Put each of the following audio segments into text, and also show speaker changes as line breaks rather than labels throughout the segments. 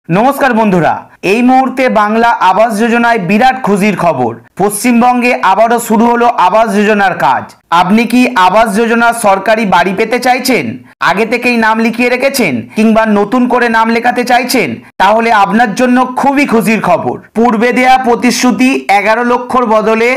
नमस्कार बंधुरा এই মুহূর্তে বাংলা আবাস যোজনায় বিরাট খুশির খবর। পশ্চিমবঙ্গে আবারও শুরু হলো আবাস যোজনার কাজ। আপনি কি আবাস যোজনার সরকারি বাড়ি পেতে চাইছেন, আগে থেকেই নাম লিখিয়ে রেখেছেন কিংবা নতুন করে নাম লেখাতে চাইছেন, তাহলে আপনার জন্য খুবই খুশির খবর। পূর্বে দেয়া প্রতিশ্রুতি 11 লক্ষর বদলে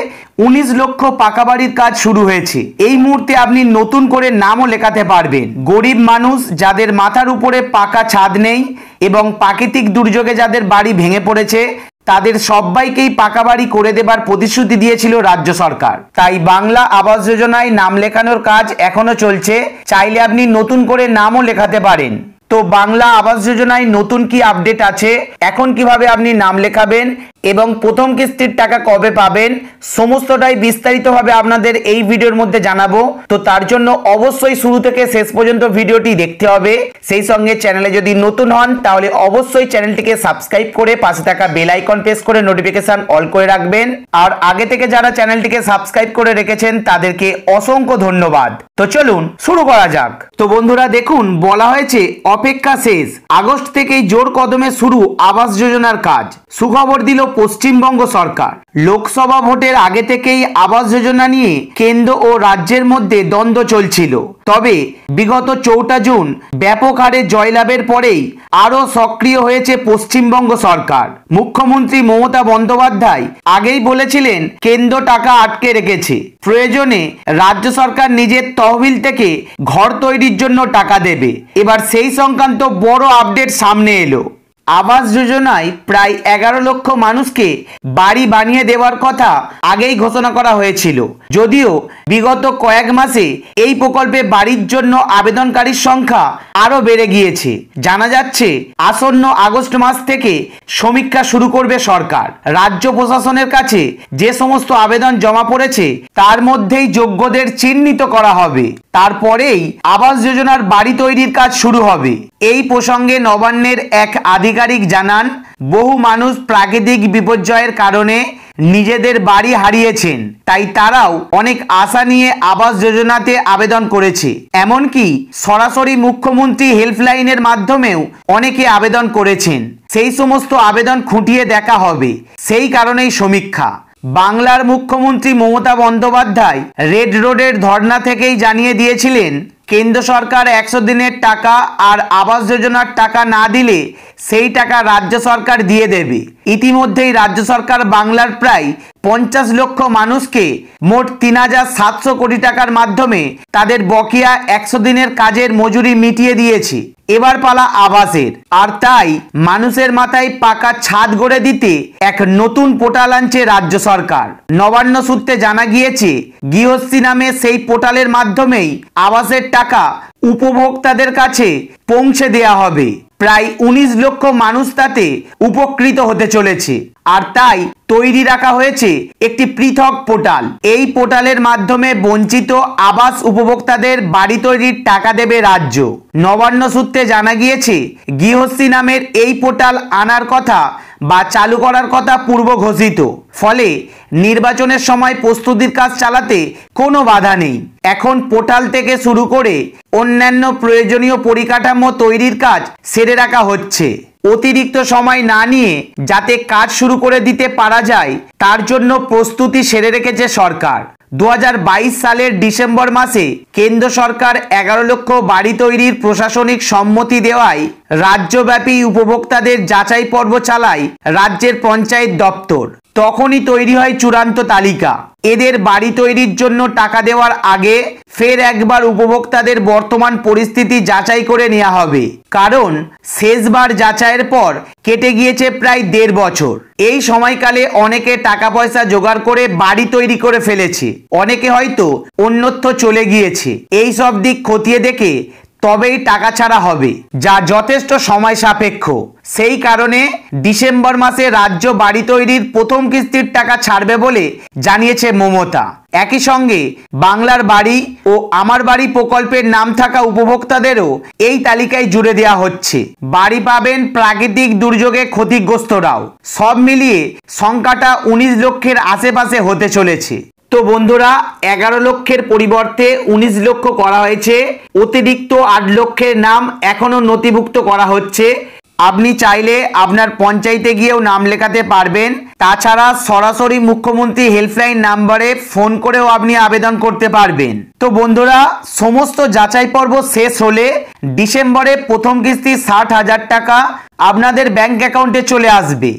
19 লক্ষ পাকা বাড়ির কাজ শুরু হয়েছে। এই মুহূর্তে আপনি নতুন করে নামও লেখাতে পারবেন। গরিব মানুষ যাদের মাথার উপরে পাকা ছাদ নেই এবং প্রাকৃতিক দুর্যোগে যাদের বাড়ি ভেঙে পড়েছে, তাদের সবাইকেই পাকা বাড়ি করে দেবার প্রতিশ্রুতি দিয়েছিল রাজ্য সরকার। তাই বাংলা আবাস যোজনায় নাম লেখানোর কাজ এখনো চলছে। চাইলে আপনি নতুন করে নামও লেখাতে পারেন। তো বাংলা আবাস যোজনায় নতুন কি আপডেট আছে, এখন কিভাবে আপনি নাম লেখাবেন এবং প্রথম কিস্তির টাকা কবে পাবেন, সমস্তটাই বিস্তারিতভাবে আপনাদের এই ভিডিওর মধ্যে জানাবো। তো তার জন্য অবশ্যই শুরু থেকে শেষ পর্যন্ত ভিডিওটি দেখতে হবে। সেই সঙ্গে চ্যানেলে যদি নতুন হন তাহলে অবশ্যই চ্যানেলটিকে সাবস্ক্রাইব করে পাশে থাকা বেল আইকন প্রেস করে নোটিফিকেশন অল করে রাখবেন। আর আগে থেকে যারা চ্যানেলটিকে সাবস্ক্রাইব করে রেখেছেন তাদেরকে অসংখ্য ধন্যবাদ। তো চলুন শুরু করা যাক। তো বন্ধুরা দেখুন, বলা হয়েছে অপেক্ষা শেষ, আগস্ট থেকেই জোর কদমে শুরু আবাস যোজনার কাজ। সুখবর দিল পশ্চিমবঙ্গ সরকার। লোকসভা ভোটের আগে থেকেই আবাস যোজনা নিয়ে কেন্দ্র ও রাজ্যের মধ্যে দ্বন্দ্ব চলছিল। তবে বিগত 4 জুন ব্যাপক হারে জয়লাভের পরেই আরো সক্রিয় হয়েছে পশ্চিমবঙ্গ সরকার। মুখ্যমন্ত্রী মমতা বন্দ্যোপাধ্যায় আগেই বলেছিলেন কেন্দ্র টাকা আটকে রেখেছে, প্রয়োজনে রাজ্য সরকার নিজের তহবিল থেকে ঘর তৈরির জন্য টাকা দেবে। এবার সেই সংক্রান্ত বড় আপডেট সামনে এলো। আবাস যোজনায় প্রায় 11 লক্ষ মানুষকে বাড়ি বানিয়ে দেওয়ার কথা আগেই ঘোষণা করা হয়েছিল। যদিও বিগত কয়েক মাসে এই প্রকল্পে বাড়ির জন্য আবেদনকারীর সংখ্যা আরো বেড়ে গিয়েছে। জানা যাচ্ছে আসন্ন আগস্ট মাস থেকে সমীক্ষা শুরু করবে সরকার। রাজ্য প্রশাসনের কাছে যে সমস্ত আবেদন জমা পড়েছে তার মধ্যেই যোগ্যদের চিহ্নিত করা হবে। তারপরেই আবাস যোজনার বাড়ি তৈরির কাজ শুরু হবে। এই প্রসঙ্গে নবান্নের এক আধিকারিক জানান, বহু মানুষ প্রাকৃতিক বিপর্যয়ের কারণে নিজেদের বাড়ি হারিয়েছেন, তাই তারাও অনেক আশা নিয়ে আবাস যোজনাতে আবেদন করেছে। এমনকি সরাসরি মুখ্যমন্ত্রী হেল্পলাইনের মাধ্যমেও অনেকে আবেদন করেছেন। সেই সমস্ত আবেদন খুঁটিয়ে দেখা হবে, সেই কারণেই সমীক্ষা। বাংলার মুখ্যমন্ত্রী মমতা বন্দ্যোপাধ্যায় রেড রোডের ধর্না থেকেই জানিয়ে দিয়েছিলেন কেন্দ্র সরকার 100 দিনের টাকা আর আবাস যোজনার টাকা না দিলে সেই টাকা রাজ্য সরকার দিয়ে দেবে। ইতিমধ্যেই রাজ্য সরকার বাংলার প্রায় 50 লক্ষ মানুষকে মোট 3700 কোটি টাকার মাধ্যমে তাদের বকেয়া 100 দিনের কাজের মজুরি মিটিয়ে দিয়েছে। এবার পালা আবাসের। আর তাই মানুষের মাথায় পাকা ছাদ গড়ে দিতে এক নতুন পোর্টাল আনছে রাজ্য সরকার। নবান্ন সূত্রে জানা গিয়েছে, গৃহস্থী নামে সেই পোর্টালের মাধ্যমেই আবাসের টাকা উপভোক্তাদের কাছে পৌঁছে দেয়া হবে। প্রায় 19 লক্ষ মানুষ তাতে উপকৃত হতে চলেছে। আর তাই তৈরি রাখা হয়েছে একটি পৃথক পোর্টাল। এই পোর্টালের মাধ্যমে বঞ্চিত আবাস উপভোক্তাদের বাড়ি তৈরির টাকা দেবে রাজ্য। নবান্ন সূত্রে জানা গিয়েছে, গৃহস্থী নামের এই পোর্টাল আনার কথা বা চালু করার কথা পূর্ব ঘোষিত। ফলে নির্বাচনের সময় প্রস্তুতির কাজ চালাতে কোনো বাধা নেই। এখন পোর্টাল থেকে শুরু করে অন্যান্য প্রয়োজনীয় পরিকাঠামো তৈরির কাজ সেরে রাখা হচ্ছে। অতিরিক্ত সময় না নিয়ে যাতে কাজ শুরু করে দিতে পারা যায় তার জন্য প্রস্তুতি সেরে রেখেছে সরকার। 2022 সালের ডিসেম্বর মাসে কেন্দ্র সরকার 11 লক্ষ বাড়ি তৈরির প্রশাসনিক সম্মতি দেওয়ায় রাজ্যব্যাপী উপভোক্তাদের যাচাই পর্ব চালায় রাজ্যের পঞ্চায়েত দপ্তর। তখনই তৈরি হয় চূড়ান্ত তালিকা। এদের বাড়ি তৈরির জন্য টাকা দেওয়ার আগে ফের একবার উপভোক্তাদের বর্তমান পরিস্থিতি যাচাই করে নেওয়া হবে। কারণ শেষবার যাচাইয়ের পর কেটে গিয়েছে প্রায় 1.5 বছর। এই সময়কালে অনেকে টাকা পয়সা জোগাড় করে বাড়ি তৈরি করে ফেলেছে, অনেকে হয়তো অন্যত্র চলে গিয়েছে। এই সব দিক খতিয়ে দেখে তবেই টাকা ছাড়া হবে, যা যথেষ্ট সময় সাপেক্ষ। সেই কারণে ডিসেম্বর মাসে রাজ্য বাড়ি তৈরির প্রথম কিস্তির টাকা ছাড়বে বলে জানিয়েছে মমতা। একই সঙ্গে বাংলার বাড়ি ও আমার বাড়ি প্রকল্পের নাম থাকা উপভোক্তাদেরও এই তালিকায় জুড়ে দেওয়া হচ্ছে। বাড়ি পাবেন প্রাকৃতিক দুর্যোগে ক্ষতিগ্রস্তরাও। সব মিলিয়ে সংখ্যাটা 19 লক্ষের আশেপাশে হতে চলেছে। तो बंधुरा 11 लक्षर परिवर्ते 19 लक्ष करा हয়েছে। अतिरिक्त 8 लक्षर नाम एखोनो नथिभुक्त करा হচ্ছে। আপনি চাইলে আপনার পঞ্চায়েতে গিয়েও নাম লেখাতে পারবেন। তাছাড়া সরাসরি মুখ্যমন্ত্রী হেল্পলাইন নাম্বারে ফোন করেও আপনি আবেদন করতে পারবেন। তো বন্ধুরা, সমস্ত যাচাই পর্ব শেষ হলে ডিসেম্বরে প্রথম কিস্তি 60,000 টাকা আপনাদের ব্যাংক অ্যাকাউন্টে চলে আসবে।